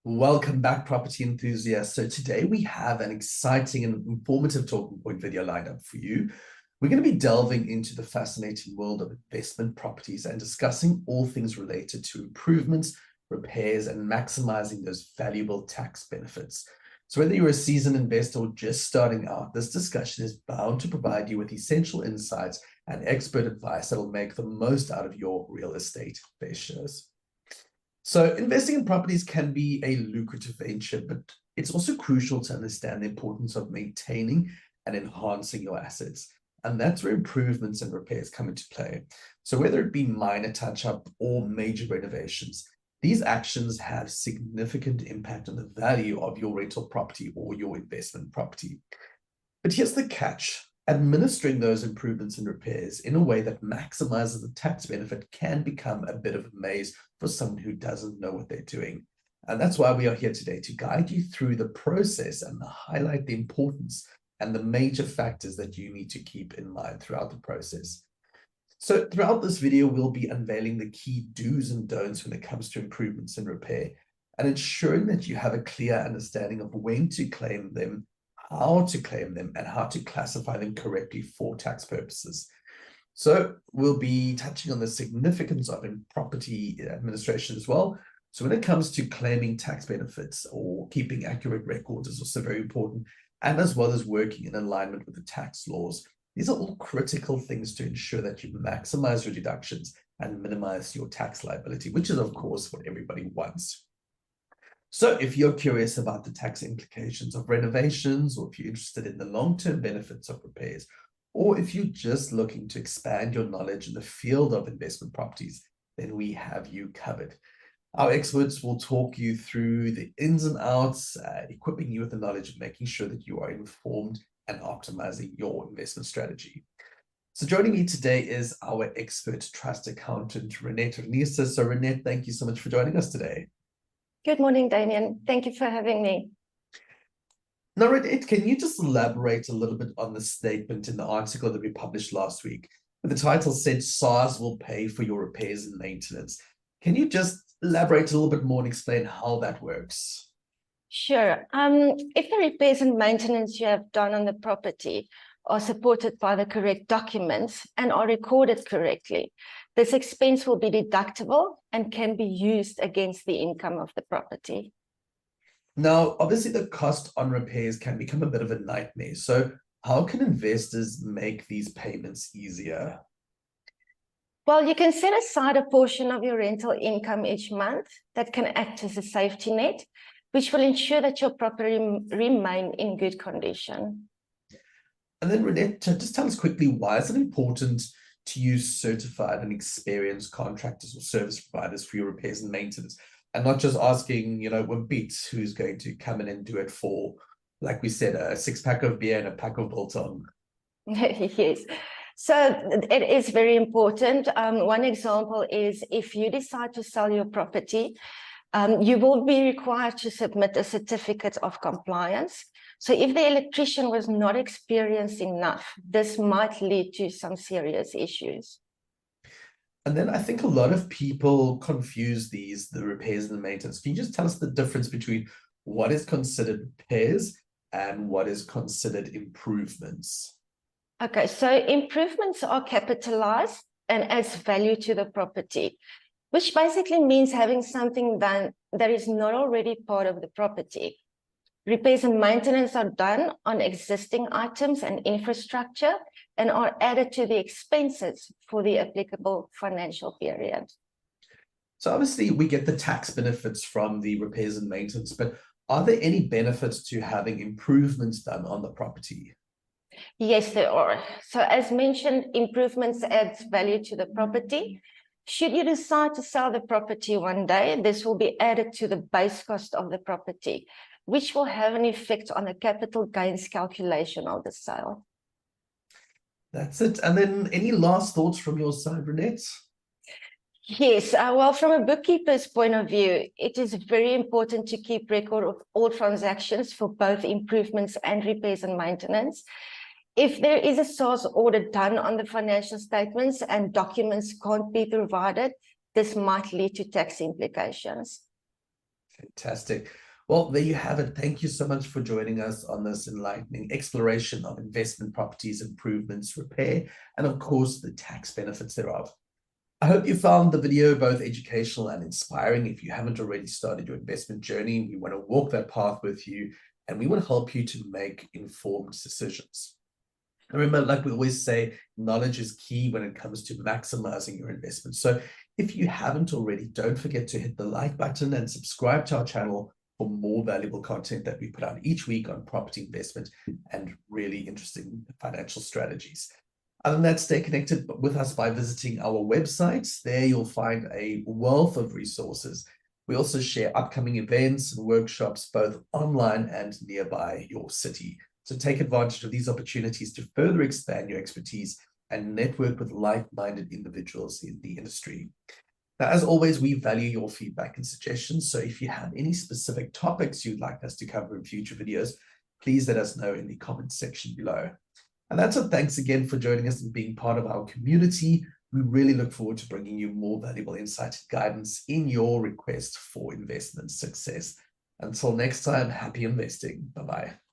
Welcome back, property enthusiasts. So today we have an exciting and informative talking point video lined up for you. We're going to be delving into the fascinating world of investment properties and discussing all things related to improvements, repairs, and maximizing those valuable tax benefits. So whether you're a seasoned investor or just starting out, this discussion is bound to provide you with essential insights and expert advice that will make the most out of your real estate ventures. So investing in properties can be a lucrative venture, but it's also crucial to understand the importance of maintaining and enhancing your assets. And that's where improvements and repairs come into play. So whether it be minor touch-up or major renovations, these actions have significant impact on the value of your rental property or your investment property. But here's the catch. Administering those improvements and repairs in a way that maximizes the tax benefit can become a bit of a maze for someone who doesn't know what they're doing. And that's why we are here today to guide you through the process and highlight the importance and the major factors that you need to keep in mind throughout the process. So throughout this video, we'll be unveiling the key do's and don'ts when it comes to improvements and repair, and ensuring that you have a clear understanding of when to claim them, how to claim them, and how to classify them correctly for tax purposes. So we'll be touching on the significance of property administration as well. So when it comes to claiming tax benefits or keeping accurate records is also very important, and as well as working in alignment with the tax laws. These are all critical things to ensure that you maximize your deductions and minimize your tax liability, which is of course what everybody wants. So if you're curious about the tax implications of renovations, or if you're interested in the long-term benefits of repairs, or if you're just looking to expand your knowledge in the field of investment properties, then we have you covered. Our experts will talk you through the ins and outs, equipping you with the knowledge of making sure that you are informed and optimizing your investment strategy. So joining me today is our expert trust accountant, Reynette. So Reynette, thank you so much for joining us today. Good morning, Damien. Thank you for having me. Now, Reynette, can you just elaborate a little bit on the statement in the article that we published last week? The title said SARS will pay for your repairs and maintenance. Can you just elaborate a little bit more and explain how that works? Sure. If the repairs and maintenance you have done on the property are supported by the correct documents and are recorded correctly, this expense will be deductible and can be used against the income of the property. Now, obviously, the cost on repairs can become a bit of a nightmare. So how can investors make these payments easier? Well, you can set aside a portion of your rental income each month that can act as a safety net, which will ensure that your property remain in good condition. And then, Reynette, just tell us quickly, why is it important to use certified and experienced contractors or service providers for your repairs and maintenance, and not just asking, Beats who's going to come in and do it for, like we said, a 6-pack of beer and a pack of biltong? Yes. So it is very important. One example is if you decide to sell your property, you will be required to submit a certificate of compliance. So if the electrician was not experienced enough, this might lead to some serious issues. And then I think a lot of people confuse the repairs and the maintenance. Can you just tell us the difference between what is considered repairs and what is considered improvements? Okay, so improvements are capitalized and adds value to the property, which basically means having something done that is not already part of the property. Repairs and maintenance are done on existing items and infrastructure and are added to the expenses for the applicable financial period. So obviously we get the tax benefits from the repairs and maintenance, but are there any benefits to having improvements done on the property? Yes, there are. So as mentioned, improvements adds value to the property. Should you decide to sell the property one day, this will be added to the base cost of the property, which will have an effect on the capital gains calculation of the sale. That's it. And then any last thoughts from your side, Reynette? Yes, well, from a bookkeeper's point of view, it is very important to keep record of all transactions for both improvements and repairs and maintenance. If there is a SARS audit done on the financial statements and documents can't be provided, this might lead to tax implications. Fantastic. Well, there you have it. Thank you so much for joining us on this enlightening exploration of investment properties, improvements, repair, and of course, the tax benefits thereof. I hope you found the video both educational and inspiring. If you haven't already started your investment journey, we want to walk that path with you, and we want to help you to make informed decisions. Remember, like we always say, knowledge is key when it comes to maximizing your investment. So if you haven't already, don't forget to hit the like button and subscribe to our channel for more valuable content that we put out each week on property investment and really interesting financial strategies. Other than that, stay connected with us by visiting our websites. There you'll find a wealth of resources. We also share upcoming events and workshops, both online and nearby your city. So take advantage of these opportunities to further expand your expertise and network with like-minded individuals in the industry. Now, as always, we value your feedback and suggestions. So if you have any specific topics you'd like us to cover in future videos, please let us know in the comments section below. And that's it. Thanks again for joining us and being part of our community. We really look forward to bringing you more valuable insight and guidance in your request for investment success. Until next time, happy investing. Bye-bye.